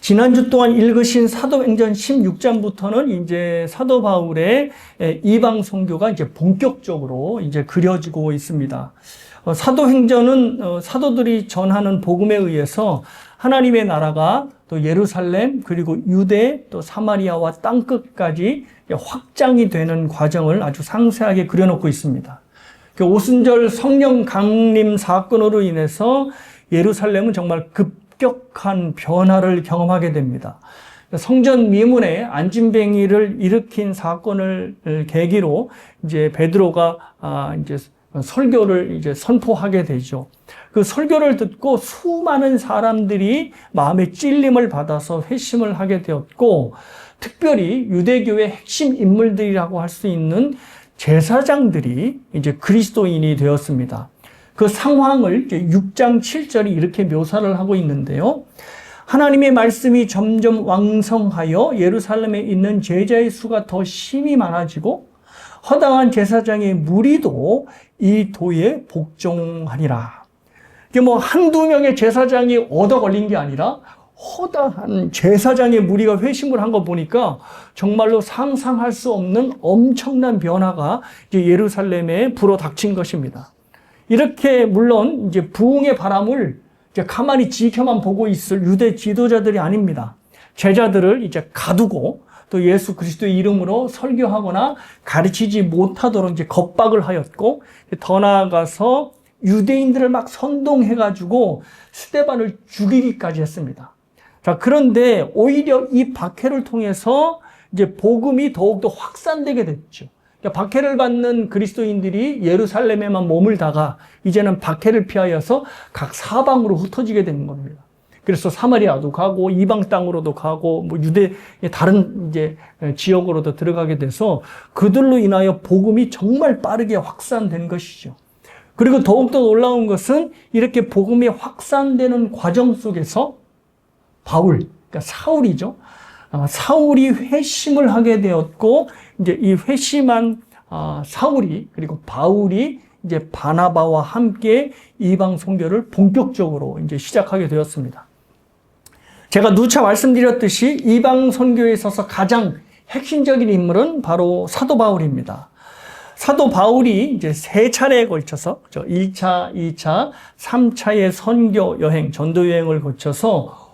지난주 동안 읽으신 사도행전 16장부터는 이제 사도 바울의 이방 선교가 이제 본격적으로 이제 그려지고 있습니다. 사도행전은 사도들이 전하는 복음에 의해서 하나님의 나라가 또 예루살렘 그리고 유대 또 사마리아와 땅끝까지 확장이 되는 과정을 아주 상세하게 그려놓고 있습니다. 오순절 성령 강림 사건으로 인해서 예루살렘은 정말 급격한 변화를 경험하게 됩니다. 성전 미문에 안진뱅이를 일으킨 사건을 계기로 이제 베드로가 이제 설교를 이제 선포하게 되죠. 그 설교를 듣고 수많은 사람들이 마음의 찔림을 받아서 회심을 하게 되었고, 특별히 유대교의 핵심 인물들이라고 할 수 있는 제사장들이 이제 그리스도인이 되었습니다. 그 상황을 이제 6장 7절이 이렇게 묘사를 하고 있는데요. 하나님의 말씀이 점점 왕성하여 예루살렘에 있는 제자의 수가 더 심히 많아지고 허다한 제사장의 무리도 이 도에 복종하니라. 이게 뭐 한두 명의 제사장이 얻어 걸린 게 아니라 허다한 제사장의 무리가 회심을 한 거 보니까 정말로 상상할 수 없는 엄청난 변화가 이제 예루살렘에 불어닥친 것입니다. 이렇게 물론 이제 부흥의 바람을 이제 가만히 지켜만 보고 있을 유대 지도자들이 아닙니다. 제자들을 이제 가두고 또 예수 그리스도의 이름으로 설교하거나 가르치지 못하도록 이제 겁박을 하였고, 더 나아가서 유대인들을 막 선동해가지고 스데반을 죽이기까지 했습니다. 자, 그런데 오히려 이 박해를 통해서 이제 복음이 더욱더 확산되게 됐죠. 그러니까 박해를 받는 그리스도인들이 예루살렘에만 머물다가 이제는 박해를 피하여서 각 사방으로 흩어지게 되는 겁니다. 그래서 사마리아도 가고 이방 땅으로도 가고 뭐 유대의 다른 이제 지역으로도 들어가게 돼서 그들로 인하여 복음이 정말 빠르게 확산된 것이죠. 그리고 더욱더 놀라운 것은 이렇게 복음이 확산되는 과정 속에서 바울, 그러니까 사울이죠. 사울이 회심을 하게 되었고, 이제 이 회심한 사울이 그리고 바울이 이제 바나바와 함께 이방 선교를 본격적으로 이제 시작하게 되었습니다. 제가 누차 말씀드렸듯이 이방 선교에 있어서 가장 핵심적인 인물은 바로 사도 바울입니다. 사도 바울이 이제 세 차례에 걸쳐서 1차, 2차, 3차의 선교 여행, 전도 여행을 거쳐서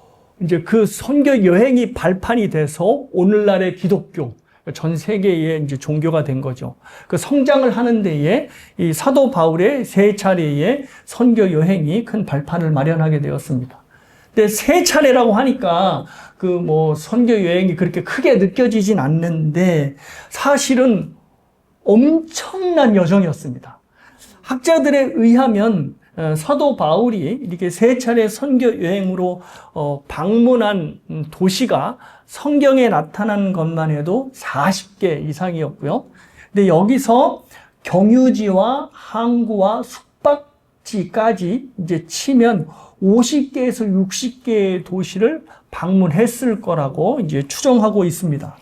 이제 그 선교 여행이 발판이 돼서 오늘날의 기독교, 전 세계의 이제 종교가 된 거죠. 그 성장을 하는 데에 이 사도 바울의 세 차례의 선교 여행이 큰 발판을 마련하게 되었습니다. 근데 세 차례라고 하니까 그 뭐 선교 여행이 그렇게 크게 느껴지진 않는데 사실은 엄청난 여정이었습니다. 학자들에 의하면 사도 바울이 이렇게 세 차례 선교 여행으로 방문한 도시가 성경에 나타난 것만 해도 40개 이상이었고요. 근데 여기서 경유지와 항구와 숙박지까지 이제 치면 50개에서 60개의 도시를 방문했을 거라고 이제 추정하고 있습니다.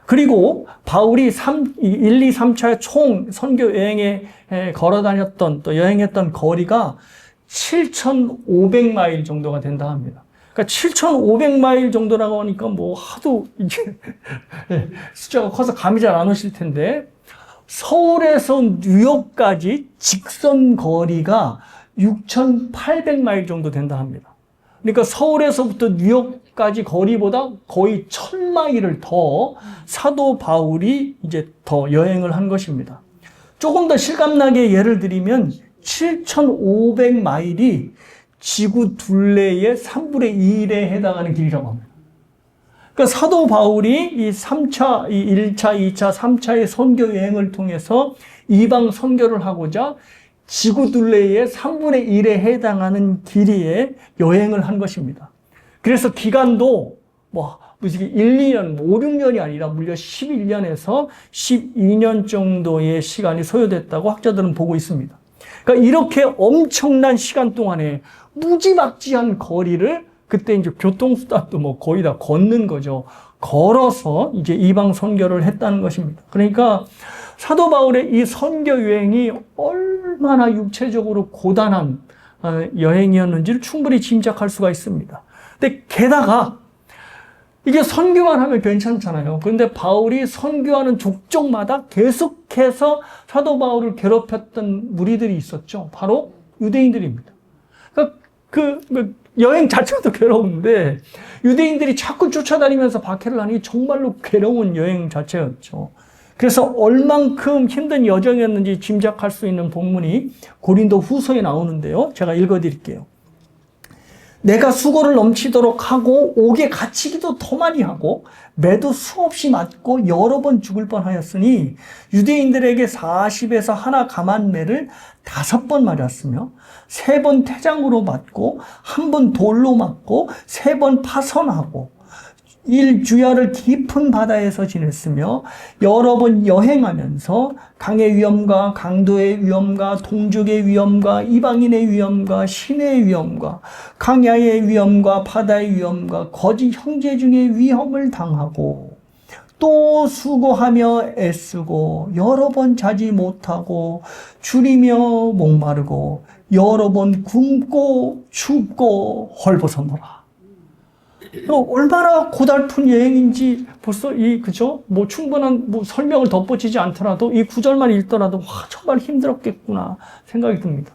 그리고 바울이 1, 2, 3차 총 선교 여행에 걸어 다녔던 또 여행했던 거리가 7,500마일 정도가 된다 합니다. 그러니까 7,500마일 정도라고 하니까 뭐 하도 이게 숫자가 커서 감이 잘 안 오실 텐데, 서울에서 뉴욕까지 직선 거리가 6,800마일 정도 된다 합니다. 그러니까 서울에서부터 뉴욕까지 거리보다 거의 1,000마일을 더 사도 바울이 이제 더 여행을 한 것입니다. 조금 더 실감나게 예를 들면 7,500마일이 지구 둘레의 3분의 2일에 해당하는 길이라고 합니다. 그러니까 사도 바울이 이 3차, 이 1차, 2차, 3차의 선교 여행을 통해서 이방 선교를 하고자 지구 둘레의 3분의 1에 해당하는 길이의 여행을 한 것입니다. 그래서 기간도 뭐 1, 2년, 5, 6년이 아니라 무려 11년에서 12년 정도의 시간이 소요됐다고 학자들은 보고 있습니다. 그러니까 이렇게 엄청난 시간 동안에 무지막지한 거리를, 그때 이제 교통수단도 뭐 거의 다 걷는 거죠. 걸어서 이제 이방 선교를 했다는 것입니다. 그러니까 사도 바울의 이 선교 여행이 얼마나 육체적으로 고단한 여행이었는지를 충분히 짐작할 수가 있습니다. 근데 게다가 이게 선교만 하면 괜찮잖아요. 그런데 바울이 선교하는 족족마다 계속해서 사도 바울을 괴롭혔던 무리들이 있었죠. 바로 유대인들입니다. 그러니까 그 여행 자체도 괴로운데 유대인들이 자꾸 쫓아다니면서 박해를 하니 정말로 괴로운 여행 자체였죠. 그래서 얼만큼 힘든 여정이었는지 짐작할 수 있는 본문이 고린도 후서에 나오는데요. 제가 읽어드릴게요. 내가 수고를 넘치도록 하고 옥에 갇히기도 더 많이 하고 매도 수없이 맞고 여러 번 죽을 뻔하였으니 유대인들에게 40에서 하나 감한매를 5번 맞았으며 3번 태장으로 맞고 1번 돌로 맞고 3번 파선하고 일주야를 깊은 바다에서 지냈으며 여러 번 여행하면서 강의 위험과 강도의 위험과 동족의 위험과 이방인의 위험과 신의 위험과 강야의 위험과 바다의 위험과 거짓 형제 중의 위험을 당하고 또 수고하며 애쓰고 여러 번 자지 못하고 줄이며 목마르고 여러 번 굶고 춥고 헐벗었노라. 얼마나 고달픈 여행인지 벌써 그죠? 뭐 충분한 설명을 덧붙이지 않더라도 이 구절만 읽더라도 와, 정말 힘들었겠구나 생각이 듭니다.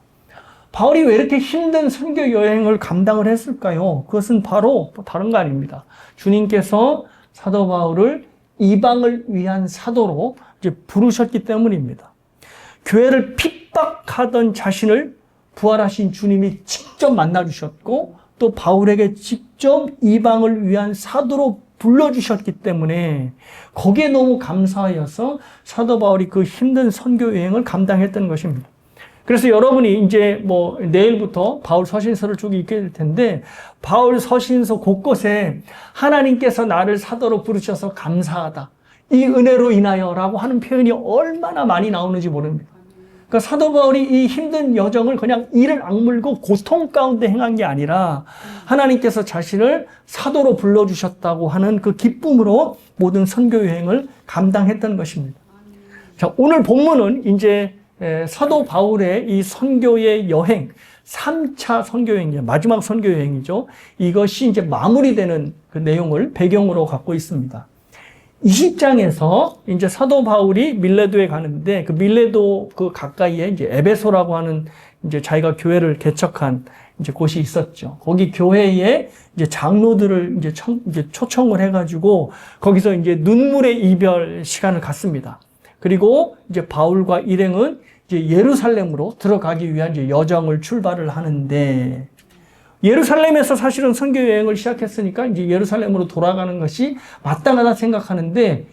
바울이 왜 이렇게 힘든 선교 여행을 감당을 했을까요? 그것은 바로 다른 거 아닙니다. 주님께서 사도 바울을 이방을 위한 사도로 이제 부르셨기 때문입니다. 교회를 핍박하던 자신을 부활하신 주님이 직접 만나주셨고 또 바울에게 직접 이방을 위한 사도로 불러주셨기 때문에 거기에 너무 감사하여서 사도 바울이 그 힘든 선교 여행을 감당했던 것입니다. 그래서 여러분이 이제 내일부터 바울 서신서를 쭉 읽게 될 텐데 바울 서신서 곳곳에 하나님께서 나를 사도로 부르셔서 감사하다. 이 은혜로 인하여라고 하는 표현이 얼마나 많이 나오는지 모릅니다. 그러니까 사도 바울이 이 힘든 여정을 그냥 이를 악물고 고통 가운데 행한 게 아니라 하나님께서 자신을 사도로 불러주셨다고 하는 그 기쁨으로 모든 선교 여행을 감당했던 것입니다. 자, 오늘 본문은 이제 사도 바울의 이 선교의 여행, 3차 선교 여행이죠. 마지막 선교 여행이죠. 이것이 이제 마무리되는 그 내용을 배경으로 갖고 있습니다. 20장에서 이제 사도 바울이 밀레도에 가는데 그 밀레도 그 가까이에 이제 에베소라고 하는 이제 자기가 교회를 개척한 이제 곳이 있었죠. 거기 교회에 이제 장로들을 이제 초청을 해가지고 거기서 이제 눈물의 이별 시간을 갖습니다. 그리고 이제 바울과 일행은 이제 예루살렘으로 들어가기 위한 이제 여정을 출발을 하는데 예루살렘에서 사실은 선교 여행을 시작했으니까 이제 예루살렘으로 돌아가는 것이 마땅하다 생각하는데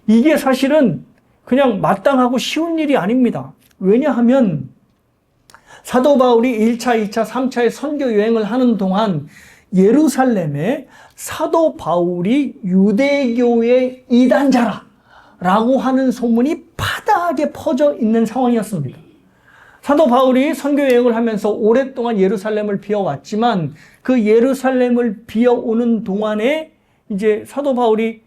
이게 사실은 그냥 마땅하고 쉬운 일이 아닙니다. 왜냐하면 사도 바울이 1차, 2차, 3차의 선교 여행을 하는 동안 예루살렘에 사도 바울이 유대교의 이단자라고 하는 소문이 파다하게 퍼져 있는 상황이었습니다. 사도 바울이 선교 여행을 하면서 오랫동안 예루살렘을 비워왔지만 그 예루살렘을 비워오는 동안에 이제 사도 바울이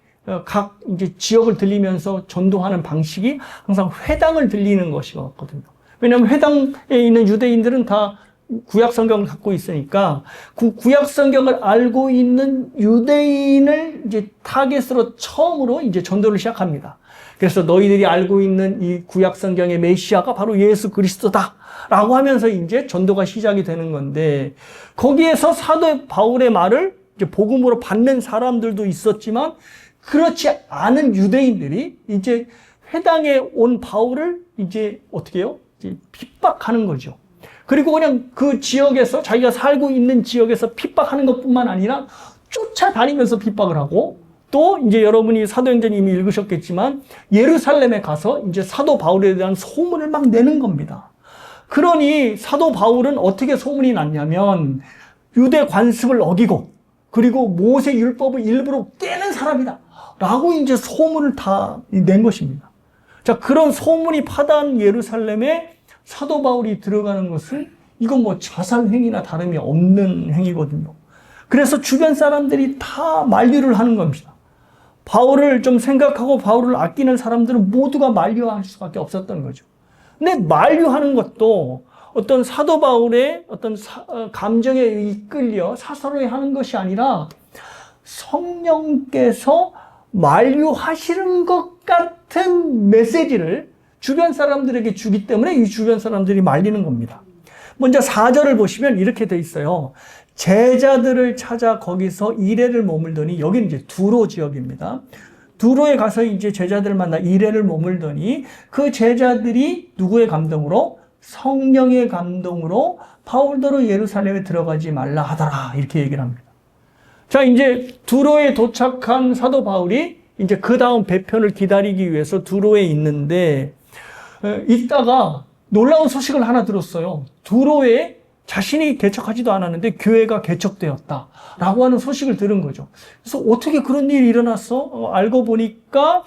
각 이제 지역을 들리면서 전도하는 방식이 항상 회당을 들리는 것이었거든요. 왜냐하면 회당에 있는 유대인들은 다 구약 성경을 갖고 있으니까 그 구약 성경을 알고 있는 유대인을 이제 타겟으로 처음으로 이제 전도를 시작합니다. 그래서 너희들이 알고 있는 이 구약 성경의 메시아가 바로 예수 그리스도다라고 하면서 이제 전도가 시작이 되는 건데 거기에서 사도 바울의 말을 이제 복음으로 받는 사람들도 있었지만 그렇지 않은 유대인들이 이제 회당에 온 바울을 이제 어떻게 해요? 이제 핍박하는 거죠. 그리고 그냥 그 지역에서 자기가 살고 있는 지역에서 핍박하는 것뿐만 아니라 쫓아다니면서 핍박을 하고 또 이제 여러분이 사도행전 이미 읽으셨겠지만 예루살렘에 가서 이제 사도 바울에 대한 소문을 막 내는 겁니다. 그러니 사도 바울은 어떻게 소문이 났냐면 유대 관습을 어기고 그리고 모세 율법을 일부러 깨는 사람이다 라고 이제 소문을 다 낸 것입니다. 자, 그런 소문이 파다한 예루살렘에 사도 바울이 들어가는 것은 이건 뭐 자살행위나 다름이 없는 행위거든요. 그래서 주변 사람들이 다 만류를 하는 겁니다. 바울을 좀 생각하고 바울을 아끼는 사람들은 모두가 만류할 수밖에 없었던 거죠. 근데 만류하는 것도 어떤 사도 바울의 어떤 감정에 이끌려 사사로이 하는 것이 아니라 성령께서 만류하시는 것 같은 메시지를 주변 사람들에게 주기 때문에 이 주변 사람들이 말리는 겁니다. 먼저 4절을 보시면 이렇게 돼 있어요. 제자들을 찾아 거기서 이레를 머물더니, 여기는 이제 두로 지역입니다. 두로에 가서 이제 제자들을 만나 이레를 머물더니 그 제자들이 누구의 감동으로? 성령의 감동으로 바울더러 예루살렘에 들어가지 말라 하더라. 이렇게 얘기를 합니다. 자, 이제 두로에 도착한 사도 바울이 이제 그 다음 배편을 기다리기 위해서 두로에 있는데, 있다가 놀라운 소식을 하나 들었어요. 두로에 자신이 개척하지도 않았는데 교회가 개척되었다라고 하는 소식을 들은 거죠. 그래서 어떻게 그런 일이 일어났어? 알고 보니까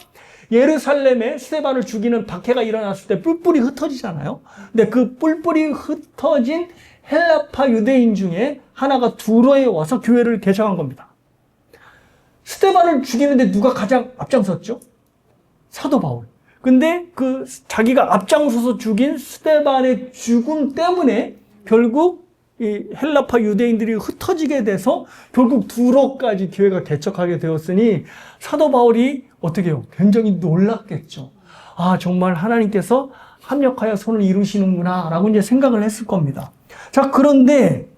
예루살렘에 스데반을 죽이는 박해가 일어났을 때 뿔뿔이 흩어지잖아요. 근데 그 뿔뿔이 흩어진 헬라파 유대인 중에 하나가 두로에 와서 교회를 개척한 겁니다. 스데반을 죽이는데 누가 가장 앞장섰죠? 사도 바울. 근데 그 자기가 앞장서서 죽인 스데반의 죽음 때문에 결국 이 헬라파 유대인들이 흩어지게 돼서 결국 두로까지 교회가 개척하게 되었으니 사도 바울이 어떻게 해요? 굉장히 놀랐겠죠. 아, 정말 하나님께서 합력하여 손을 이루시는구나 라고 이제 생각을 했을 겁니다. 자, 그런데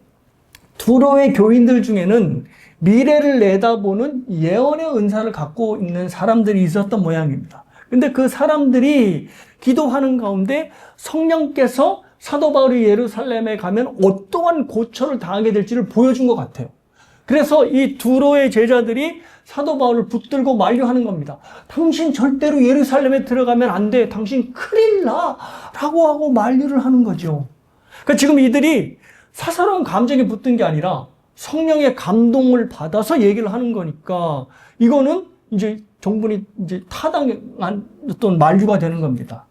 두로의 교인들 중에는 미래를 내다보는 예언의 은사를 갖고 있는 사람들이 있었던 모양입니다. 근데 그 사람들이 기도하는 가운데 성령께서 사도 바울이 예루살렘에 가면 어떠한 고초를 당하게 될지를 보여준 것 같아요. 그래서 이 두로의 제자들이 사도 바울을 붙들고 만류하는 겁니다. 당신 절대로 예루살렘에 들어가면 안 돼. 당신 큰일 나. 라고 하고 만류를 하는 거죠. 그러니까 지금 이들이 사사로운 감정에 붙든 게 아니라 성령의 감동을 받아서 얘기를 하는 거니까 이거는 이제 정분이 이제 타당한 어떤 만류가 되는 겁니다.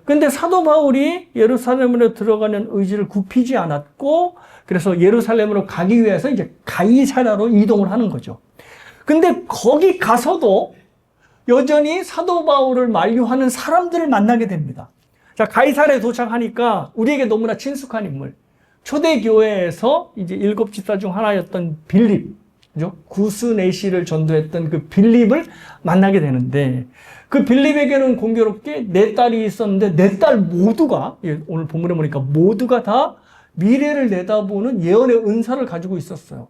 근데 사도 바울이 예루살렘으로 들어가는 의지를 굽히지 않았고, 그래서 예루살렘으로 가기 위해서 이제 가이사랴로 이동을 하는 거죠. 근데 거기 가서도 여전히 사도 바울을 만류하는 사람들을 만나게 됩니다. 자, 가이사랴에 도착하니까 우리에게 너무나 친숙한 인물. 초대교회에서 이제 7 집사 중 하나였던 빌립, 그죠? 구스네시를 전도했던 그 빌립을 만나게 되는데, 그 빌립에게는 공교롭게 4딸이 있었는데 4딸 모두가, 오늘 본문에 보니까 모두가 다 미래를 내다보는 예언의 은사를 가지고 있었어요.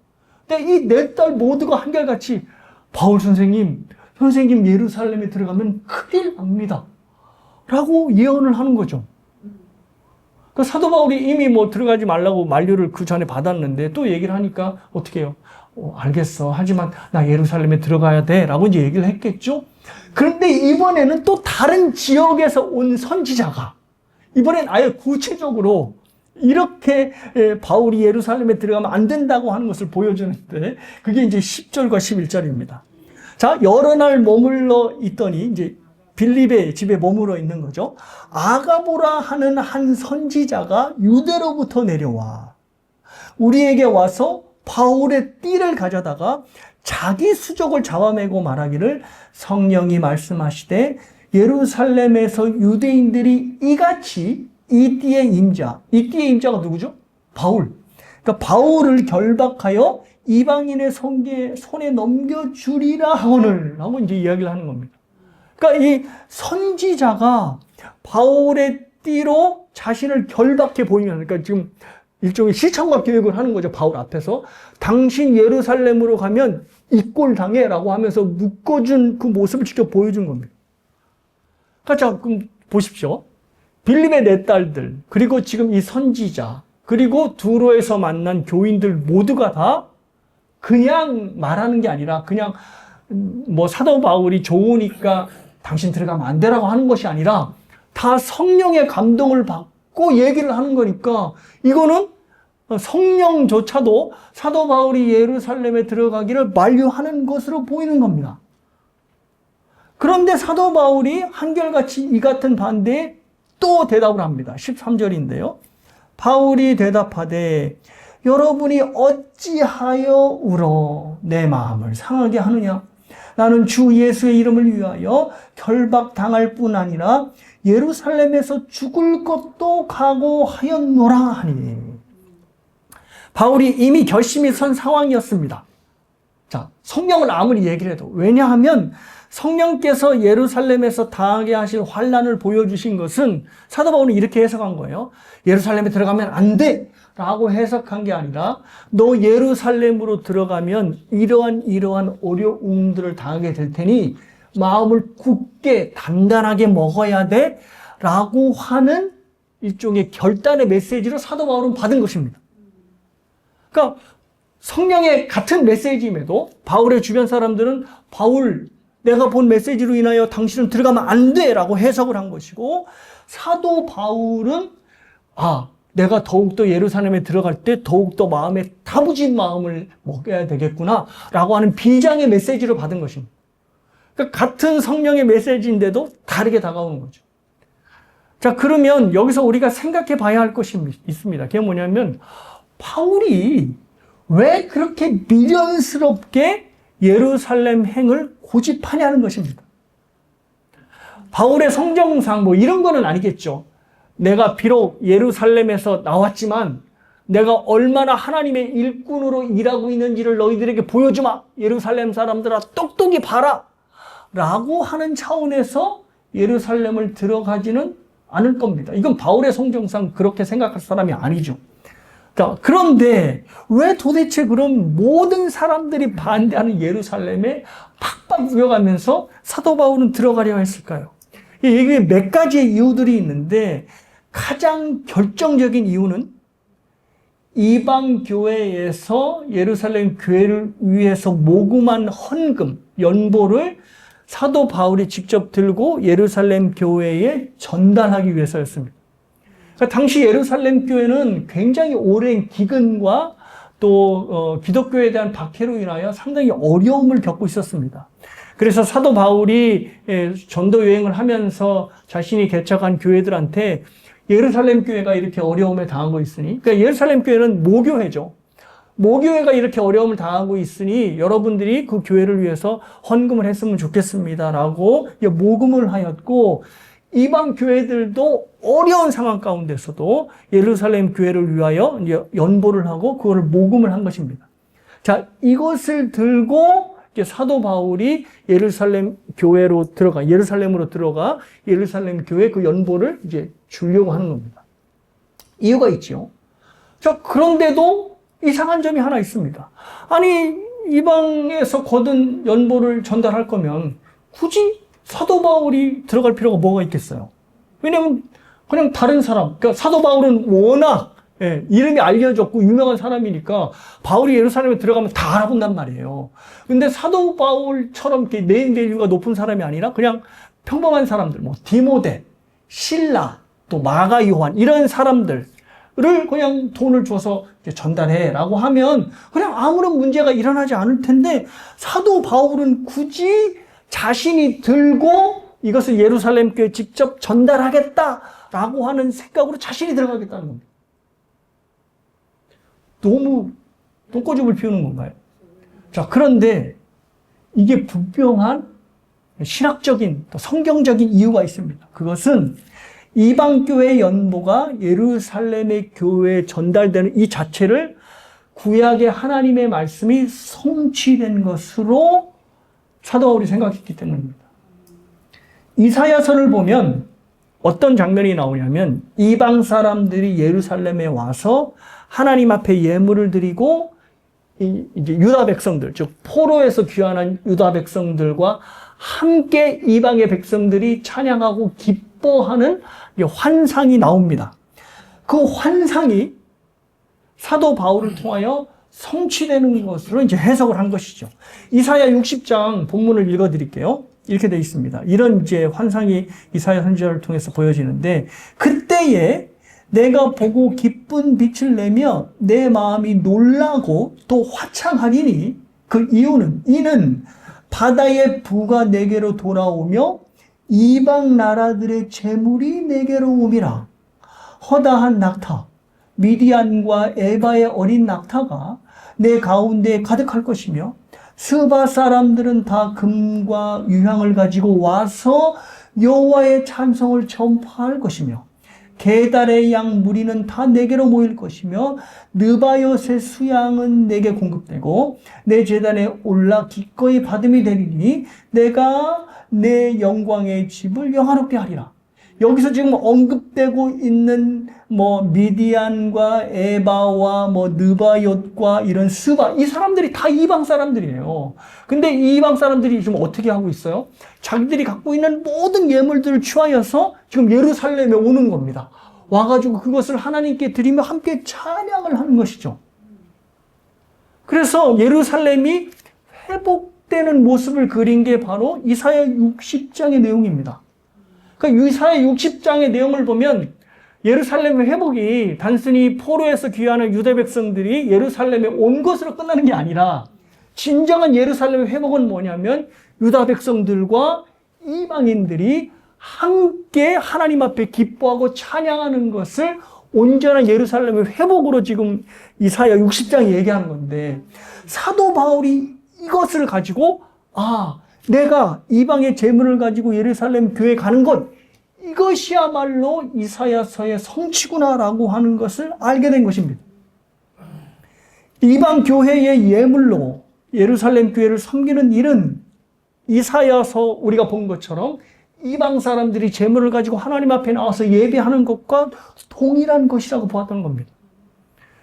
근데 이 4딸 모두가 한결같이 바울 선생님 예루살렘에 들어가면 큰일 납니다. 라고 예언을 하는 거죠. 그 사도 바울이 이미 뭐 들어가지 말라고 만류를 그 전에 받았는데 또 얘기를 하니까 어떻게 해요? 알겠어. 하지만 나 예루살렘에 들어가야 돼. 라고 이제 얘기를 했겠죠? 그런데 이번에는 또 다른 지역에서 온 선지자가 이번엔 아예 구체적으로 이렇게 바울이 예루살렘에 들어가면 안 된다고 하는 것을 보여주는데 그게 이제 10절과 11절입니다. 자, 여러 날 머물러 있더니 이제 빌립의 집에 머물러 있는 거죠. 아가보라 하는 한 선지자가 유대로부터 내려와 우리에게 와서 바울의 띠를 가져다가 자기 수족을 잡아매고 말하기를 성령이 말씀하시되 예루살렘에서 유대인들이 이같이 이 띠의 임자, 이 띠의 임자가 누구죠? 바울. 그러니까 바울을 결박하여 이방인의 손에 넘겨주리라 하거늘 하고 이제 이야기를 하는 겁니다. 그러니까 이 선지자가 바울의 띠로 자신을 결박해 보이면, 그러니까 지금 일종의 시청각 교육을 하는 거죠. 바울 앞에서. 당신 예루살렘으로 가면 이 꼴 당해라고 하면서 묶어준 그 모습을 직접 보여준 겁니다. 자, 그럼 보십시오. 빌립의 4딸들, 그리고 지금 이 선지자, 그리고 두로에서 만난 교인들 모두가 다 그냥 말하는 게 아니라 그냥 뭐 사도 바울이 좋으니까 당신 들어가면 안 되라고 하는 것이 아니라 다 성령의 감동을 받고 얘기를 하는 거니까 이거는 성령조차도 사도 바울이 예루살렘에 들어가기를 만류하는 것으로 보이는 겁니다. 그런데 사도 바울이 한결같이 이 같은 반대에 또 대답을 합니다. 13절인데요. 바울이 대답하되 여러분이 어찌하여 울어 내 마음을 상하게 하느냐? 나는 주 예수의 이름을 위하여 결박당할 뿐 아니라 예루살렘에서 죽을 것도 각오하였노라 하니. 바울이 이미 결심이 선 상황이었습니다. 자, 성령을 아무리 얘기를 해도. 왜냐하면 성령께서 예루살렘에서 당하게 하실 환난을 보여주신 것은 사도 바울은 이렇게 해석한 거예요. 예루살렘에 들어가면 안 돼! 라고 해석한 게 아니라 너 예루살렘으로 들어가면 이러한 어려움들을 당하게 될 테니 마음을 굳게 단단하게 먹어야 돼! 라고 하는 일종의 결단의 메시지를 사도 바울은 받은 것입니다. 그러니까 성령의 같은 메시지임에도 바울의 주변 사람들은 바울, 내가 본 메시지로 인하여 당신은 들어가면 안 돼! 라고 해석을 한 것이고, 사도 바울은 내가 더욱더 예루살렘에 들어갈 때 더욱더 마음에 다부진 마음을 먹여야 되겠구나 라고 하는 비장의 메시지를 받은 것입니다. 그러니까 같은 성령의 메시지인데도 다르게 다가오는 거죠. 자, 그러면 여기서 우리가 생각해 봐야 할 것이 있습니다. 그게 뭐냐면 바울이 왜 그렇게 미련스럽게 예루살렘 행을 고집하냐는 것입니다. 바울의 성정상 이런 거는 아니겠죠. 내가 비록 예루살렘에서 나왔지만 내가 얼마나 하나님의 일꾼으로 일하고 있는지를 너희들에게 보여주마. 예루살렘 사람들아 똑똑히 봐라. 라고 하는 차원에서 예루살렘을 들어가지는 않을 겁니다. 이건 바울의 성정상 그렇게 생각할 사람이 아니죠. 그런데 왜 도대체 그럼 모든 사람들이 반대하는 예루살렘에 팍팍 우겨가면서 사도 바울은 들어가려 했을까요? 이게 몇 가지의 이유들이 있는데 가장 결정적인 이유는 이방 교회에서 예루살렘 교회를 위해서 모금한 헌금, 연보를 사도 바울이 직접 들고 예루살렘 교회에 전달하기 위해서였습니다. 그러니까 당시 예루살렘 교회는 굉장히 오랜 기근과 또 기독교에 대한 박해로 인하여 상당히 어려움을 겪고 있었습니다. 그래서 사도 바울이 전도 여행을 하면서 자신이 개척한 교회들한테 예루살렘 교회가 이렇게 어려움에 당하고 있으니, 그러니까 예루살렘 교회는 모교회죠. 모교회가 이렇게 어려움을 당하고 있으니 여러분들이 그 교회를 위해서 헌금을 했으면 좋겠습니다라고 모금을 하였고, 이방 교회들도 어려운 상황 가운데서도 예루살렘 교회를 위하여 연보를 하고 그걸 모금을 한 것입니다. 자, 이것을 들고 사도 바울이 예루살렘으로 들어가 예루살렘 교회 그 연보를 이제 주려고 하는 겁니다. 이유가 있죠. 자, 그런데도 이상한 점이 하나 있습니다. 아니, 이방에서 거둔 연보를 전달할 거면 굳이 사도 바울이 들어갈 필요가 뭐가 있겠어요? 왜냐면 그냥 다른 사람, 그러니까 사도 바울은 워낙 이름이 알려졌고 유명한 사람이니까 바울이 예루살렘에 들어가면 다 알아본단 말이에요. 근데 사도 바울처럼 이렇게 네임밸류가 높은 사람이 아니라 그냥 평범한 사람들, 디모데, 실라, 또 마가 요한 이런 사람들을 그냥 돈을 줘서 전달해라고 하면 그냥 아무런 문제가 일어나지 않을 텐데, 사도 바울은 굳이 자신이 들고 이것을 예루살렘 교회에 직접 전달하겠다라고 하는 생각으로 자신이 들어가겠다는 겁니다. 너무 똥꼬집을 피우는 건가요? 자, 그런데 이게 분명한 신학적인, 또 성경적인 이유가 있습니다. 그것은 이방교회 연보가 예루살렘의 교회에 전달되는 이 자체를 구약의 하나님의 말씀이 성취된 것으로 사도 바울이 생각했기 때문입니다. 이사야서를 보면 어떤 장면이 나오냐면 이방 사람들이 예루살렘에 와서 하나님 앞에 예물을 드리고 이제 유다 백성들, 즉 포로에서 귀환한 유다 백성들과 함께 이방의 백성들이 찬양하고 기뻐하는 환상이 나옵니다. 그 환상이 사도 바울을 통하여 성취되는 것으로 이제 해석을 한 것이죠. 이사야 60장 본문을 읽어 드릴게요. 이렇게 되어 있습니다. 이런 이제 환상이 이사야 선지자를 통해서 보여지는데, 그때에 내가 보고 기쁜 빛을 내며 내 마음이 놀라고 또 화창하리니, 그 이유는 이는 바다의 부가 내게로 돌아오며 이방 나라들의 재물이 내게로 오미라. 허다한 낙타 미디안과 에바의 어린 낙타가 내 가운데 가득할 것이며 스바 사람들은 다 금과 유향을 가지고 와서 여호와의 찬송을 전파할 것이며 게달의 양 무리는 다 내게로 모일 것이며 느바요의 수양은 내게 공급되고 내 제단에 올라 기꺼이 받음이 되리니 내가 내 영광의 집을 영화롭게 하리라. 여기서 지금 언급되고 있는 미디안과 에바와 느바옅과 이런 스바, 이 사람들이 다 이방 사람들이에요. 근데 이 이방 사람들이 지금 어떻게 하고 있어요? 자기들이 갖고 있는 모든 예물들을 취하여서 지금 예루살렘에 오는 겁니다. 와가지고 그것을 하나님께 드리며 함께 찬양을 하는 것이죠. 그래서 예루살렘이 회복되는 모습을 그린 게 바로 이사야 60장의 내용입니다. 그러니까 이사야 60장의 내용을 보면 예루살렘의 회복이 단순히 포로에서 귀환한 유대 백성들이 예루살렘에 온 것으로 끝나는 게 아니라 진정한 예루살렘의 회복은 뭐냐면 유다 백성들과 이방인들이 함께 하나님 앞에 기뻐하고 찬양하는 것을 온전한 예루살렘의 회복으로 지금 이사야 60장이 얘기하는 건데, 사도 바울이 이것을 가지고 내가 이방의 재물을 가지고 예루살렘 교회에 가는 것, 이것이야말로 이사야서의 성취구나라고 하는 것을 알게 된 것입니다. 이방 교회의 예물로 예루살렘 교회를 섬기는 일은 이사야서 우리가 본 것처럼 이방 사람들이 재물을 가지고 하나님 앞에 나와서 예배하는 것과 동일한 것이라고 보았던 겁니다.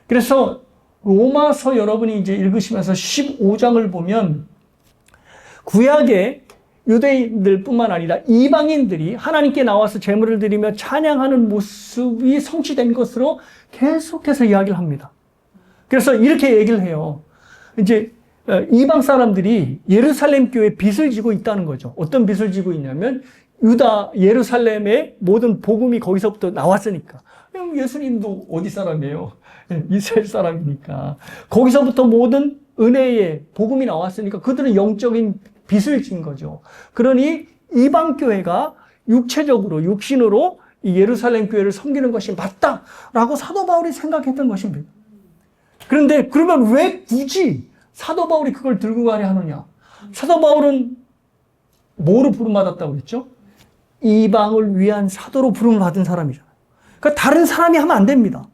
그래서 로마서 여러분이 이제 읽으시면서 15장을 보면 구약의 유대인들 뿐만 아니라 이방인들이 하나님께 나와서 제물을 드리며 찬양하는 모습이 성취된 것으로 계속해서 이야기를 합니다. 그래서 이렇게 얘기를 해요. 이제 이방 사람들이 예루살렘 교회에 빚을 지고 있다는 거죠. 어떤 빚을 지고 있냐면 유다 예루살렘의 모든 복음이 거기서부터 나왔으니까. 예수님도 어디 사람이에요? 이스라엘 사람이니까. 거기서부터 모든 은혜의 복음이 나왔으니까 그들은 영적인 빚을 진 거죠. 그러니 이방 교회가 육체적으로 육신으로 이 예루살렘 교회를 섬기는 것이 맞다라고 사도 바울이 생각했던 것입니다. 그런데 그러면 왜 굳이 사도 바울이 그걸 들고 가려 하느냐? 사도 바울은 뭐로 부름받았다고 그랬죠? 이방을 위한 사도로 부름을 받은 사람이잖아요. 그러니까 다른 사람이 하면 안 됩니다.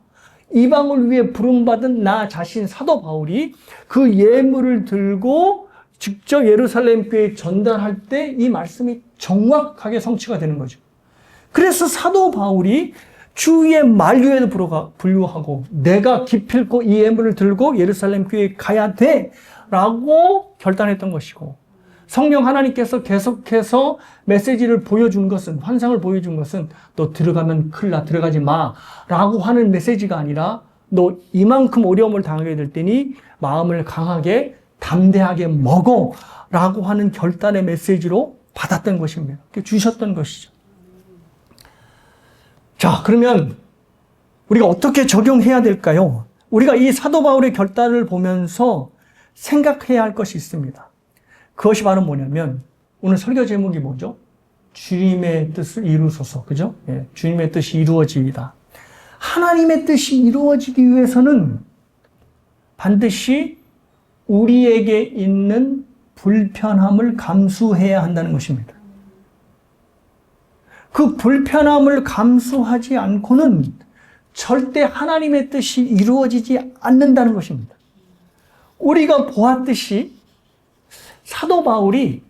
이방을 위해 부름받은 나 자신 사도 바울이 그 예물을 들고 직접 예루살렘 교회에 전달할 때 이 말씀이 정확하게 성취가 되는 거죠. 그래서 사도 바울이 주의 만류에도 불구하고 내가 기필코 이 예물을 들고 예루살렘 교회에 가야 돼 라고 결단했던 것이고, 성령 하나님께서 계속해서 메시지를 보여준 것은, 환상을 보여준 것은 너 들어가면 큰일 나, 들어가지 마 라고 하는 메시지가 아니라 너 이만큼 어려움을 당하게 될 테니 마음을 강하게 담대하게 먹어 라고 하는 결단의 메시지로 받았던 것입니다. 주셨던 것이죠. 자, 그러면 우리가 어떻게 적용해야 될까요? 우리가 이 사도 바울의 결단을 보면서 생각해야 할 것이 있습니다. 그것이 바로 뭐냐면, 오늘 설교 제목이 뭐죠? 주님의 뜻을 이루소서. 그죠? 예, 주님의 뜻이 이루어지이다. 하나님의 뜻이 이루어지기 위해서는 반드시 우리에게 있는 불편함을 감수해야 한다는 것입니다. 그 불편함을 감수하지 않고는 절대 하나님의 뜻이 이루어지지 않는다는 것입니다. 우리가 보았듯이 사도 바울이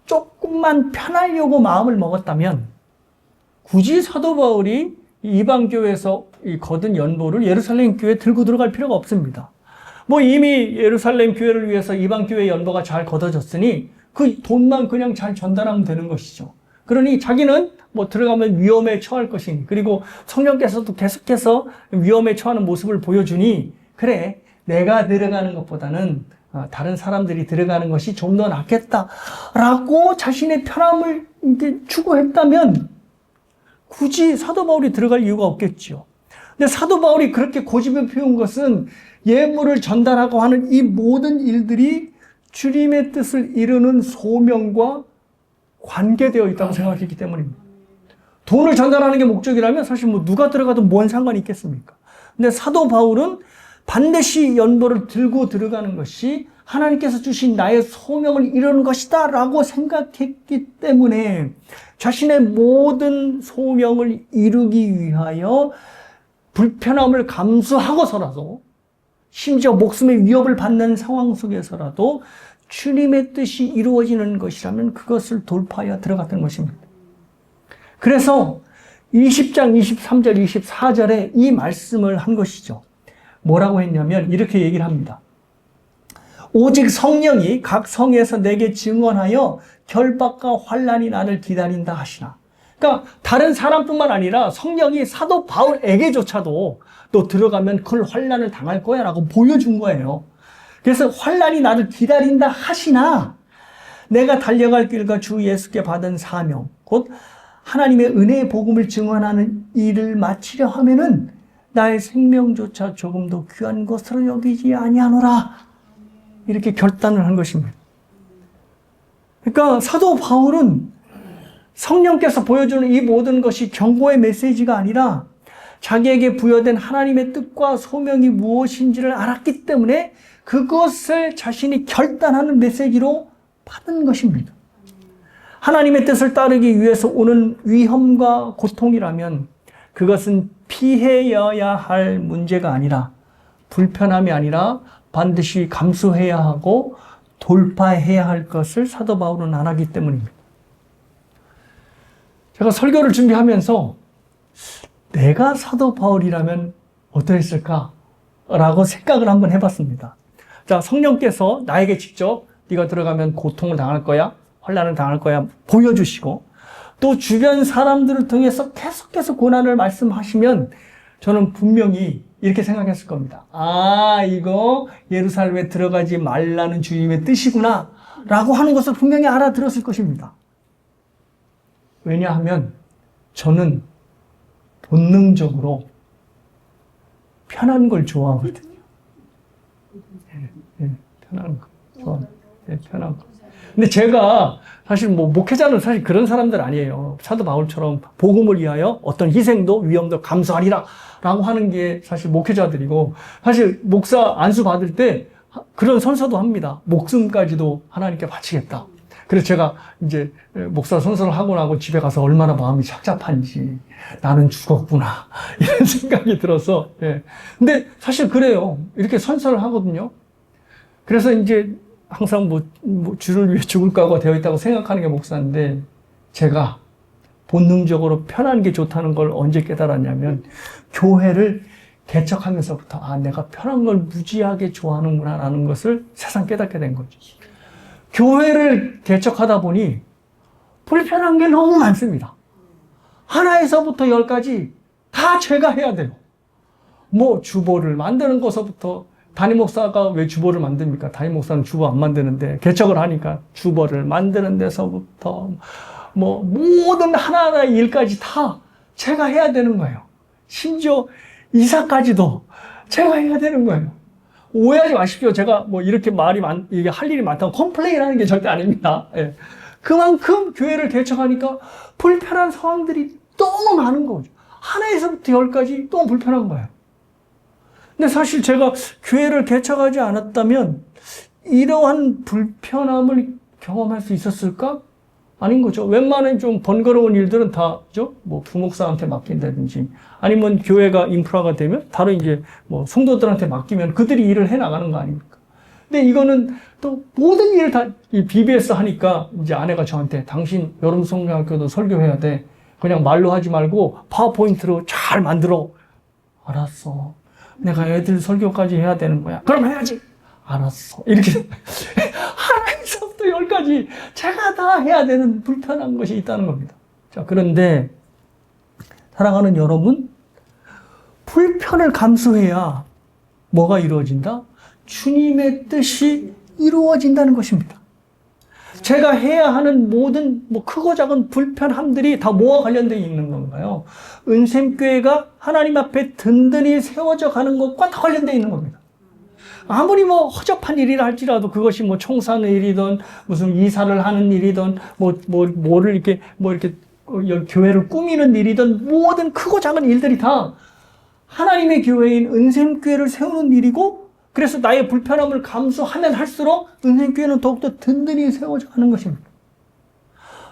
조금만 편하려고 마음을 먹었다면 굳이 사도 바울이 이방교회에서 거둔 연보를 예루살렘 교회에 들고 들어갈 필요가 없습니다. 이미 예루살렘 교회를 위해서 이방교회 연보가 잘 걷어졌으니 그 돈만 그냥 잘 전달하면 되는 것이죠. 그러니 자기는 들어가면 위험에 처할 것이니, 그리고 성령께서도 계속해서 위험에 처하는 모습을 보여주니, 그래, 내가 들어가는 것보다는 다른 사람들이 들어가는 것이 좀 더 낫겠다라고 자신의 편함을 추구했다면 굳이 사도 바울이 들어갈 이유가 없겠죠. 근데 사도 바울이 그렇게 고집을 피운 것은 예물을 전달하고 하는 이 모든 일들이 주님의 뜻을 이루는 소명과 관계되어 있다고 생각했기 때문입니다. 돈을 전달하는 게 목적이라면 사실 누가 들어가도 뭔 상관이 있겠습니까? 근데 사도 바울은 반드시 연보를 들고 들어가는 것이 하나님께서 주신 나의 소명을 이루는 것이다 라고 생각했기 때문에 자신의 모든 소명을 이루기 위하여 불편함을 감수하고서라도 심지어 목숨의 위협을 받는 상황 속에서라도 주님의 뜻이 이루어지는 것이라면 그것을 돌파하여 들어갔던 것입니다. 그래서 20장 23절 24절에 이 말씀을 한 것이죠. 뭐라고 했냐면 이렇게 얘기를 합니다. 오직 성령이 각 성에서 내게 증언하여 결박과 환난이 나를 기다린다 하시나. 그러니까 다른 사람뿐만 아니라 성령이 사도 바울에게조차도 또 들어가면 그 환난을 당할 거야 라고 보여준 거예요. 그래서 환난이 나를 기다린다 하시나 내가 달려갈 길과 주 예수께 받은 사명 곧 하나님의 은혜의 복음을 증언하는 일을 마치려 하면은 나의 생명조차 조금도 귀한 것으로 여기지 아니하노라. 이렇게 결단을 한 것입니다. 그러니까 사도 바울은 성령께서 보여주는 이 모든 것이 경고의 메시지가 아니라 자기에게 부여된 하나님의 뜻과 소명이 무엇인지를 알았기 때문에 그것을 자신이 결단하는 메시지로 받은 것입니다. 하나님의 뜻을 따르기 위해서 오는 위험과 고통이라면 그것은 피해야 할 문제가 아니라 불편함이 아니라 반드시 감수해야 하고 돌파해야 할 것을 사도 바울은 알았기 때문입니다. 제가 설교를 준비하면서 내가 사도 바울이라면 어떠했을까라고 생각을 한번 해봤습니다. 자, 성령께서 나에게 직접 네가 들어가면 고통을 당할 거야, 환난을 당할 거야 보여주시고 또 주변 사람들을 통해서 계속해서 고난을 말씀하시면 저는 분명히 이렇게 생각했을 겁니다. 아, 이거 예루살렘에 들어가지 말라는 주님의 뜻이구나 라고 하는 것을 분명히 알아들었을 것입니다. 왜냐하면 저는 본능적으로 편한 걸 좋아하거든요. 편한 거. 편한 거. 근데 제가 사실 목회자는 사실 그런 사람들 아니에요. 사도 바울처럼 복음을 위하여 어떤 희생도 위험도 감수하리라 라고 하는 게 사실 목회자들이고, 사실 목사 안수 받을 때 그런 선서도 합니다. 목숨까지도 하나님께 바치겠다. 그래서 제가 이제 목사 선서를 하고 나고 집에 가서 얼마나 마음이 착잡한지, 나는 죽었구나 이런 생각이 들어서. 근데 사실 그래요. 이렇게 선서를 하거든요. 그래서 이제 항상 주를 위해 죽을 각오가 되어 있다고 생각하는 게 목사인데, 제가 본능적으로 편한 게 좋다는 걸 언제 깨달았냐면 교회를 개척하면서부터 아, 내가 편한 걸 무지하게 좋아하는구나 라는 것을 새삼 깨닫게 된 거죠. 교회를 개척하다 보니 불편한 게 너무 많습니다. 하나에서부터 열까지 다 제가 해야 돼요. 주보를 만드는 것서부터, 담임 목사가 왜 주보를 만듭니까? 담임 목사는 주보 안 만드는데 개척을 하니까 주보를 만드는 데서부터 모든 하나하나의 일까지 다 제가 해야 되는 거예요. 심지어 이사까지도 제가 해야 되는 거예요. 오해하지 마십시오. 제가 이렇게 이게 할 일이 많다고 컴플레인 하는 게 절대 아닙니다. 예. 그만큼 교회를 개척하니까 불편한 상황들이 너무 많은 거죠. 하나에서부터 열까지 너무 불편한 거예요. 근데 사실 제가 교회를 개척하지 않았다면 이러한 불편함을 경험할 수 있었을까? 아닌 거죠. 웬만한 좀 번거로운 일들은 다, 부목사한테 맡긴다든지, 아니면 교회가 인프라가 되면 다른 이제 성도들한테 맡기면 그들이 일을 해 나가는 거 아닙니까? 근데 이거는 또 모든 일을 다 이 BBS 하니까 이제 아내가 저한테 당신 여름 성경학교도 설교해야 돼. 그냥 말로 하지 말고 파워포인트로 잘 만들어. 알았어. 내가 애들 설교까지 해야 되는 거야. 그럼 해야지. 알았어. 이렇게 하나에서부터 열까지 제가 다 해야 되는 불편한 것이 있다는 겁니다. 자, 그런데 사랑하는 여러분, 불편을 감수해야 뭐가 이루어진다? 주님의 뜻이 이루어진다는 것입니다. 제가 해야 하는 모든 크고 작은 불편함들이 다 뭐와 관련되어 있는 건가요? 은샘교회가 하나님 앞에 든든히 세워져 가는 것과 다 관련되어 있는 겁니다. 아무리 허접한 일이라 할지라도 그것이 총사는 일이든 무슨 이사를 하는 일이든 뭐를 이렇게 교회를 꾸미는 일이든 모든 크고 작은 일들이 다 하나님의 교회인 은샘교회를 세우는 일이고 그래서 나의 불편함을 감수하면 할수록 은행교회는 더욱더 든든히 세워져 가는 것입니다.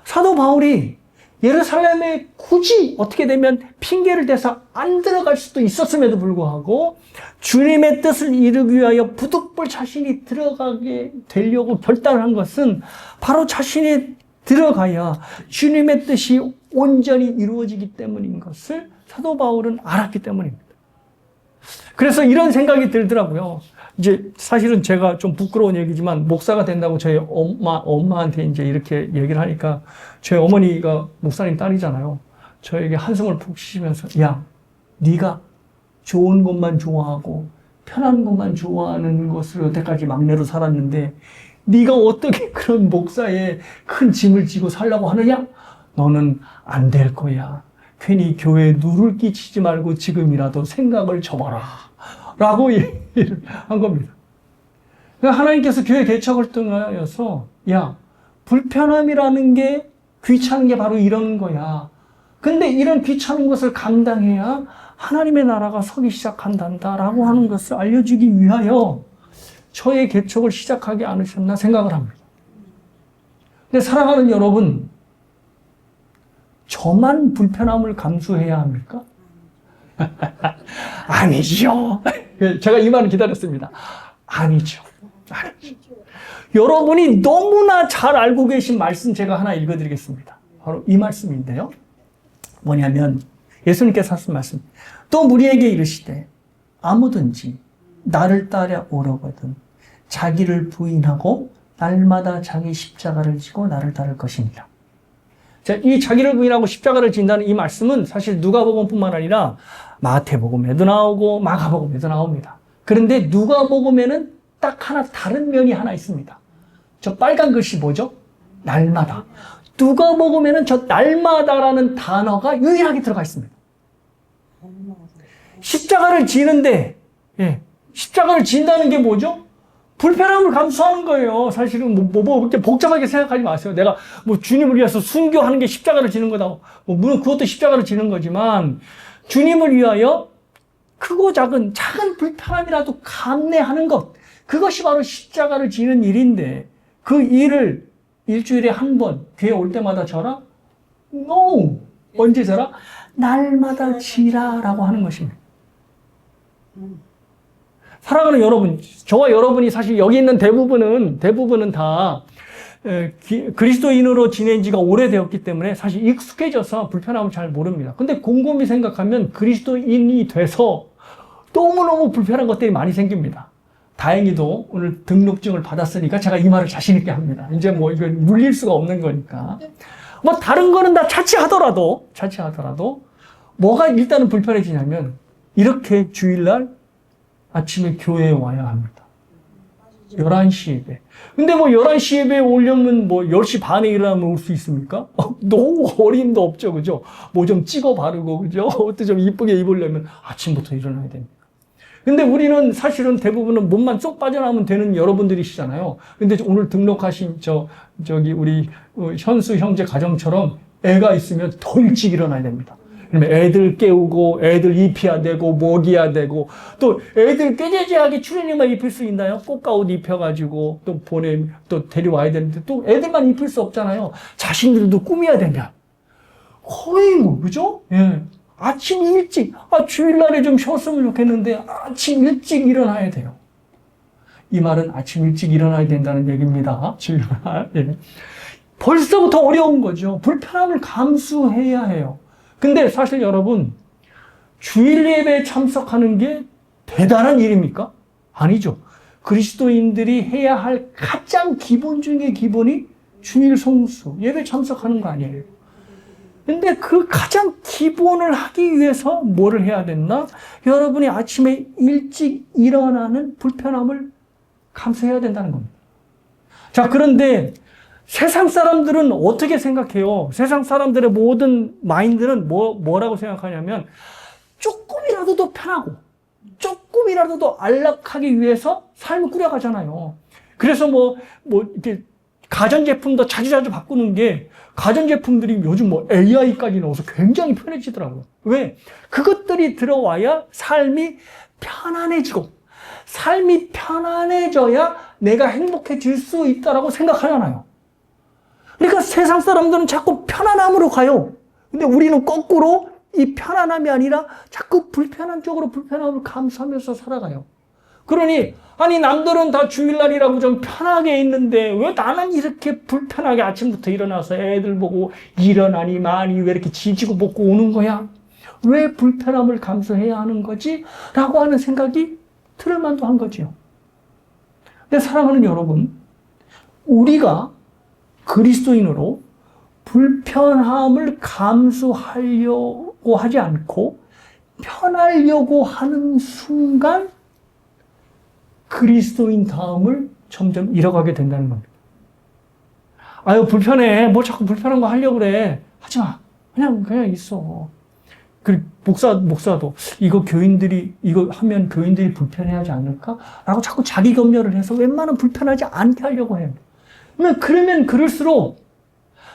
사도 바울이 예루살렘에 굳이 어떻게 되면 핑계를 대서 안 들어갈 수도 있었음에도 불구하고 주님의 뜻을 이루기 위하여 부득불 자신이 들어가게 되려고 결단한 것은 바로 자신이 들어가야 주님의 뜻이 온전히 이루어지기 때문인 것을 사도 바울은 알았기 때문입니다. 그래서 이런 생각이 들더라고요. 이제 사실은 제가 좀 부끄러운 얘기지만 목사가 된다고 저희 엄마한테 이제 이렇게 얘기를 하니까 저희 어머니가 목사님 딸이잖아요. 저에게 한숨을 푹 쉬시면서 야, 네가 좋은 것만 좋아하고 편한 것만 좋아하는 것을 여태까지 막내로 살았는데 네가 어떻게 그런 목사의 큰 짐을 지고 살라고 하느냐? 너는 안 될 거야. 괜히 교회에 누를 끼치지 말고 지금이라도 생각을 접어라. 라고 얘기를 한 겁니다. 하나님께서 교회 개척을 통하여서 야, 불편함이라는 게 귀찮은 게 바로 이런 거야. 근데 이런 귀찮은 것을 감당해야 하나님의 나라가 서기 시작한단다 라고 하는 것을 알려주기 위하여 저의 개척을 시작하지 않으셨나 생각을 합니다. 근데 사랑하는 여러분, 저만 불편함을 감수해야 합니까? 아니죠. 제가 이 말을 기다렸습니다. 아니죠. 여러분이 너무나 잘 알고 계신 말씀 제가 하나 읽어드리겠습니다. 바로 이 말씀인데요. 뭐냐면 예수님께서 하신 말씀. 또 우리에게 이르시되 아무든지 나를 따라 오려거든 자기를 부인하고 날마다 자기 십자가를 지고 나를 따를 것이니라. 자, 이 자기를 부인하고 십자가를 진다는 이 말씀은 사실 누가복음뿐만 아니라 마태복음에도 나오고 마가복음에도 나옵니다. 그런데 누가복음에는 딱 하나 다른 면이 하나 있습니다. 저 빨간 글씨 뭐죠? 날마다. 누가복음에는 저 날마다라는 단어가 유일하게 들어가 있습니다. 십자가를 지는데 십자가를 진다는 게 뭐죠? 불편함을 감수하는 거예요. 사실은 그렇게 복잡하게 생각하지 마세요. 내가 주님을 위해서 순교하는 게 십자가를 지는 거다. 물론 그것도 십자가를 지는 거지만 주님을 위하여 크고 작은 불편함이라도 감내하는 것. 그것이 바로 십자가를 지는 일인데 그 일을 일주일에 한 번 교회 올 때마다 져라? No! 언제 져라? 날마다 지라라고 하는 것입니다. 사랑하는 여러분, 저와 여러분이 사실 여기 있는 대부분은 다 그리스도인으로 지낸 지가 오래되었기 때문에 사실 익숙해져서 불편함을 잘 모릅니다. 근데 곰곰이 생각하면 그리스도인이 돼서 너무너무 불편한 것들이 많이 생깁니다. 다행히도 오늘 등록증을 받았으니까 제가 이 말을 자신 있게 합니다. 이제 이거 물릴 수가 없는 거니까. 다른 거는 다 차치하더라도 뭐가 일단은 불편해지냐면 이렇게 주일날 아침에 교회에 와야 합니다. 11시 예배. 근데 11시 예배에 오려면 10시 반에 일어나면 올 수 있습니까? 너무 어림도 없죠. 그죠? 좀 찍어 바르고, 그죠? 어떻게 좀 이쁘게 입으려면 아침부터 일어나야 됩니다. 근데 우리는 사실은 대부분은 몸만 쏙 빠져나오면 되는 여러분들이시잖아요. 근데 오늘 등록하신 우리 현수 형제 가정처럼 애가 있으면 더 일찍 일어나야 됩니다. 그러면 애들 깨우고, 애들 입혀야 되고, 먹여야 되고, 또 애들 꾀재재하게 추리닝만 입힐 수 있나요? 꽃가옷 입혀가지고, 또 데려와야 되는데, 또 애들만 입힐 수 없잖아요. 자신들도 꾸며야 되면. 거의 그죠? 예. 아침 일찍, 주일날에 좀 쉬었으면 좋겠는데, 아침 일찍 일어나야 돼요. 이 말은 아침 일찍 일어나야 된다는 얘기입니다. 주일날. 예. 벌써부터 어려운 거죠. 불편함을 감수해야 해요. 근데 사실 여러분, 주일 예배에 참석하는 게 대단한 일입니까? 아니죠. 그리스도인들이 해야 할 가장 기본 중의 기본이 주일 성수, 예배 참석하는 거 아니에요. 근데 그 가장 기본을 하기 위해서 뭐를 해야 됐나? 여러분이 아침에 일찍 일어나는 불편함을 감수해야 된다는 겁니다. 자, 그런데 세상 사람들은 어떻게 생각해요? 세상 사람들의 모든 마인드는 뭐라고 생각하냐면 조금이라도 더 편하고 조금이라도 더 안락하기 위해서 삶을 꾸려가잖아요. 그래서 이렇게 가전제품도 자주자주 바꾸는 게 가전제품들이 요즘 AI까지 넣어서 굉장히 편해지더라고요. 왜? 그것들이 들어와야 삶이 편안해지고 삶이 편안해져야 내가 행복해질 수 있다라고 생각하잖아요. 그러니까 세상 사람들은 자꾸 편안함으로 가요. 근데 우리는 거꾸로 이 편안함이 아니라 자꾸 불편한 쪽으로 불편함을 감수하면서 살아가요. 그러니 아니 남들은 다 주일날이라고 좀 편하게 있는데 왜 나는 이렇게 불편하게 아침부터 일어나서 애들 보고 일어나니 많이 왜 이렇게 지지고 볶고 오는 거야? 왜 불편함을 감수해야 하는 거지? 라고 하는 생각이 들을 만도 한 거지요. 근데 사랑하는 여러분, 우리가 그리스도인으로 불편함을 감수하려고 하지 않고 편하려고 하는 순간 그리스도인 다움을 점점 잃어가게 된다는 겁니다. 아유, 불편해. 뭐 자꾸 불편한 거 하려고 그래. 하지 마. 그냥 있어. 그 목사도 이거 하면 교인들이 불편해하지 않을까? 라고 자꾸 자기 검열을 해서 웬만하면 불편하지 않게 하려고 해요. 그러면 그럴수록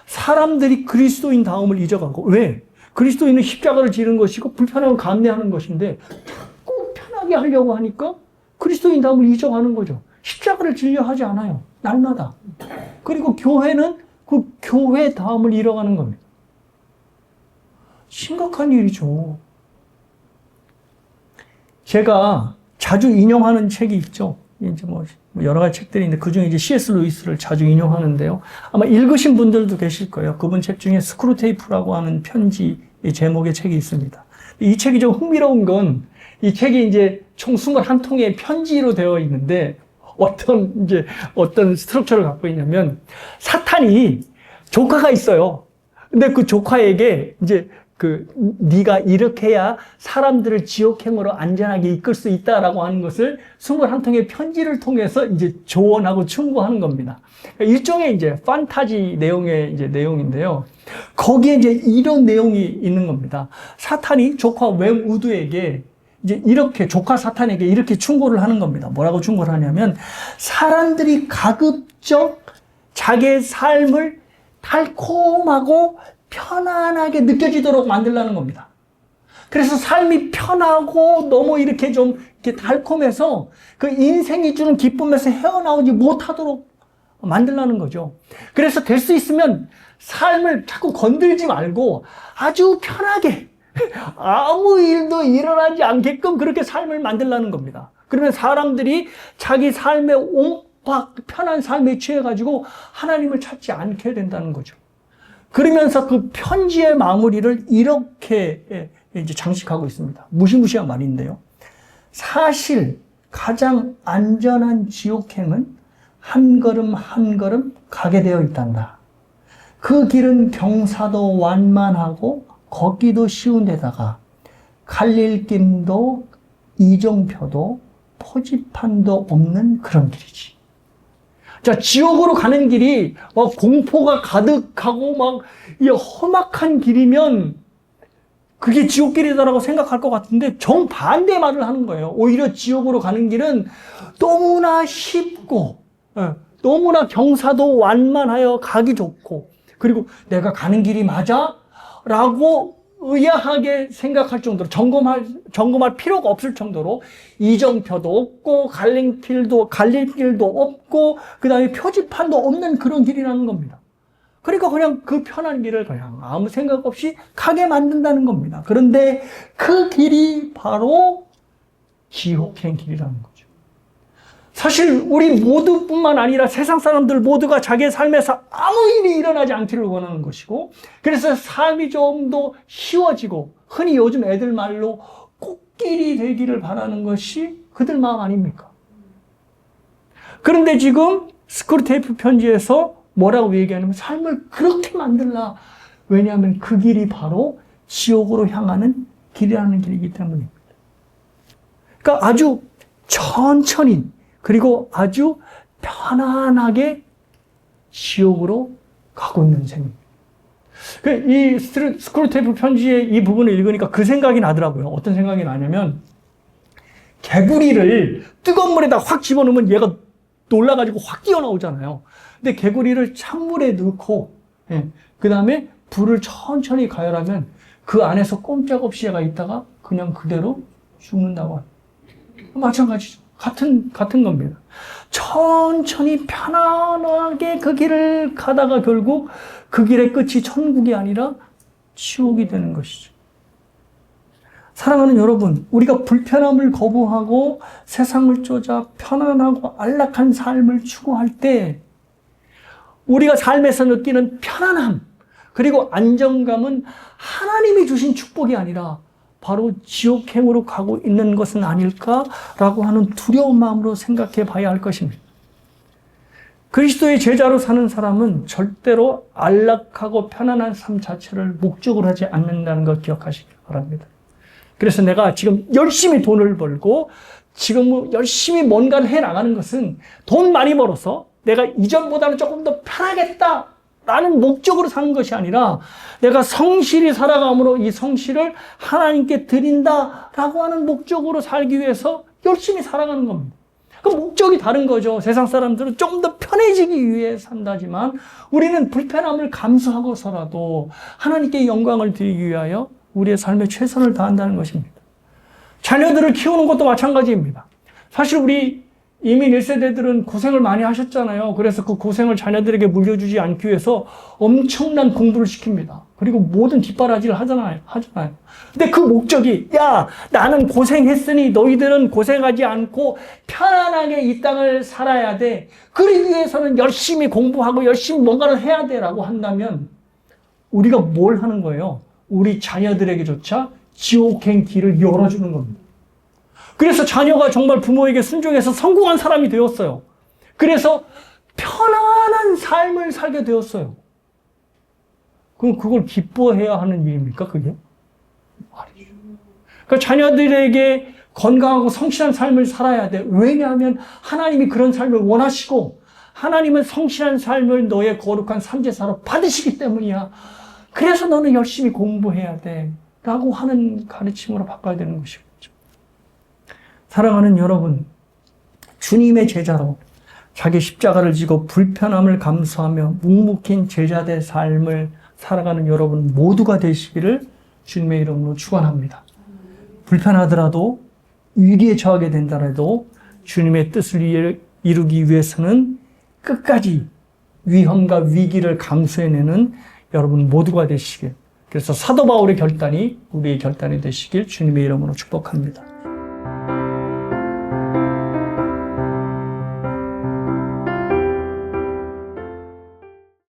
사람들이 그리스도인 다움을 잊어가고, 왜? 그리스도인은 십자가를 지는 것이고 불편함을 감내하는 것인데 자꾸 편하게 하려고 하니까 그리스도인 다움을 잊어가는 거죠. 십자가를 지려 하지 않아요. 날마다. 그리고 교회는 그 교회 다움을 잃어가는 겁니다. 심각한 일이죠. 제가 자주 인용하는 책이 있죠. 이제 여러 가지 책들이 있는데 그 중에 이제 C.S. 루이스를 자주 인용하는데요. 아마 읽으신 분들도 계실 거예요. 그분 책 중에 스크루테이프라고 하는 편지 제목의 책이 있습니다. 이 책이 좀 흥미로운 건 이 책이 이제 총 21통의 편지로 되어 있는데 어떤 스트럭처를 갖고 있냐면 사탄이 조카가 있어요. 근데 그 조카에게 이제 네가 이렇게 해야 사람들을 지옥행으로 안전하게 이끌 수 있다라고 하는 것을 21통의 편지를 통해서 이제 조언하고 충고하는 겁니다. 일종의 이제 판타지 내용의 이제 내용인데요. 거기에 이제 이런 내용이 있는 겁니다. 사탄이 조카 웸 우드에게 이제 이렇게 조카 사탄에게 이렇게 충고를 하는 겁니다. 뭐라고 충고를 하냐면 사람들이 가급적 자기의 삶을 달콤하고 편안하게 느껴지도록 만들라는 겁니다. 그래서 삶이 편하고 너무 이렇게 좀 이렇게 달콤해서 그 인생이 주는 기쁨에서 헤어나오지 못하도록 만들라는 거죠. 그래서 될 수 있으면 삶을 자꾸 건들지 말고 아주 편하게 아무 일도 일어나지 않게끔 그렇게 삶을 만들라는 겁니다. 그러면 사람들이 자기 삶의 편한 삶에 취해가지고 하나님을 찾지 않게 된다는 거죠. 그러면서 그 편지의 마무리를 이렇게 이제 장식하고 있습니다. 무시무시한 말인데요. 사실 가장 안전한 지옥행은 한 걸음 한 걸음 가게 되어 있단다. 그 길은 경사도 완만하고 걷기도 쉬운 데다가 갈릴길도 이정표도 표지판도 없는 그런 길이지. 자, 지옥으로 가는 길이 공포가 가득하고 이 험악한 길이면 그게 지옥길이다라고 생각할 것 같은데 정반대 말을 하는 거예요. 오히려 지옥으로 가는 길은 너무나 쉽고 너무나 경사도 완만하여 가기 좋고 그리고 내가 가는 길이 맞아? 라고 의아하게 생각할 정도로 점검할 필요가 없을 정도로 이정표도 없고 갈림길도 없고 그 다음에 표지판도 없는 그런 길이라는 겁니다. 그러니까 그냥 그 편한 길을 그냥 아무 생각 없이 가게 만든다는 겁니다. 그런데 그 길이 바로 지옥행 길이라는 거죠. 사실 우리 모두뿐만 아니라 세상 사람들 모두가 자기의 삶에서 아무 일이 일어나지 않기를 원하는 것이고 그래서 삶이 좀 더 쉬워지고 흔히 요즘 애들 말로 꽃길이 되기를 바라는 것이 그들 마음 아닙니까? 그런데 지금 스크루테이프 편지에서 뭐라고 얘기하냐면 삶을 그렇게 만들라. 왜냐하면 그 길이 바로 지옥으로 향하는 길이라는 길이기 때문입니다. 그러니까 아주 천천히 그리고 아주 편안하게 지옥으로 가고 있는 셈입니다. 이 스크루테이프 편지의 이 부분을 읽으니까 그 생각이 나더라고요. 어떤 생각이 나냐면 개구리를 뜨거운 물에다 확 집어넣으면 얘가 놀라가지고 확 뛰어나오잖아요. 근데 개구리를 찬물에 넣고 그 다음에 불을 천천히 가열하면 그 안에서 꼼짝없이 얘가 있다가 그냥 그대로 죽는다고 합니다. 마찬가지죠. 같은 겁니다. 천천히 편안하게 그 길을 가다가 결국 그 길의 끝이 천국이 아니라 지옥이 되는 것이죠. 사랑하는 여러분, 우리가 불편함을 거부하고 세상을 쫓아 편안하고 안락한 삶을 추구할 때 우리가 삶에서 느끼는 편안함 그리고 안정감은 하나님이 주신 축복이 아니라 바로 지옥행으로 가고 있는 것은 아닐까라고 하는 두려운 마음으로 생각해 봐야 할 것입니다. 그리스도의 제자로 사는 사람은 절대로 안락하고 편안한 삶 자체를 목적으로 하지 않는다는 것 기억하시기 바랍니다. 그래서 내가 지금 열심히 돈을 벌고 지금 열심히 뭔가를 해나가는 것은 돈 많이 벌어서 내가 이전보다는 조금 더 편하겠다라는 목적으로 사는 것이 아니라 내가 성실히 살아감으로 이 성실을 하나님께 드린다라고 하는 목적으로 살기 위해서 열심히 살아가는 겁니다. 그 목적이 다른 거죠. 세상 사람들은 좀 더 편해지기 위해 산다지만 우리는 불편함을 감수하고서라도 하나님께 영광을 드리기 위하여 우리의 삶에 최선을 다한다는 것입니다. 자녀들을 키우는 것도 마찬가지입니다. 사실 우리 이민 1세대들은 고생을 많이 하셨잖아요. 그래서 그 고생을 자녀들에게 물려주지 않기 위해서 엄청난 공부를 시킵니다. 그리고 모든 뒷바라지를 하잖아요. 근데 그 목적이, 야, 나는 고생했으니 너희들은 고생하지 않고 편안하게 이 땅을 살아야 돼. 그러기 위해서는 열심히 공부하고 열심히 뭔가를 해야 돼라고 한다면 우리가 뭘 하는 거예요? 우리 자녀들에게조차 지옥행 길을 열어주는 겁니다. 그래서 자녀가 정말 부모에게 순종해서 성공한 사람이 되었어요. 그래서 편안한 삶을 살게 되었어요. 그럼 그걸 기뻐해야 하는 일입니까, 그게? 아니죠. 그러니까 자녀들에게 건강하고 성실한 삶을 살아야 돼. 왜냐하면 하나님이 그런 삶을 원하시고 하나님은 성실한 삶을 너의 거룩한 산제사로 받으시기 때문이야. 그래서 너는 열심히 공부해야 돼. 라고 하는 가르침으로 바꿔야 되는 것이죠. 사랑하는 여러분, 주님의 제자로 자기 십자가를 지고 불편함을 감수하며 묵묵히 제자된 삶을 살아가는 여러분 모두가 되시기를 주님의 이름으로 축원합니다. 불편하더라도 위기에 처하게 된다라도 주님의 뜻을 이루기 위해서는 끝까지 위험과 위기를 감수해내는 여러분 모두가 되시길, 그래서 사도 바울의 결단이 우리의 결단이 되시길 주님의 이름으로 축복합니다.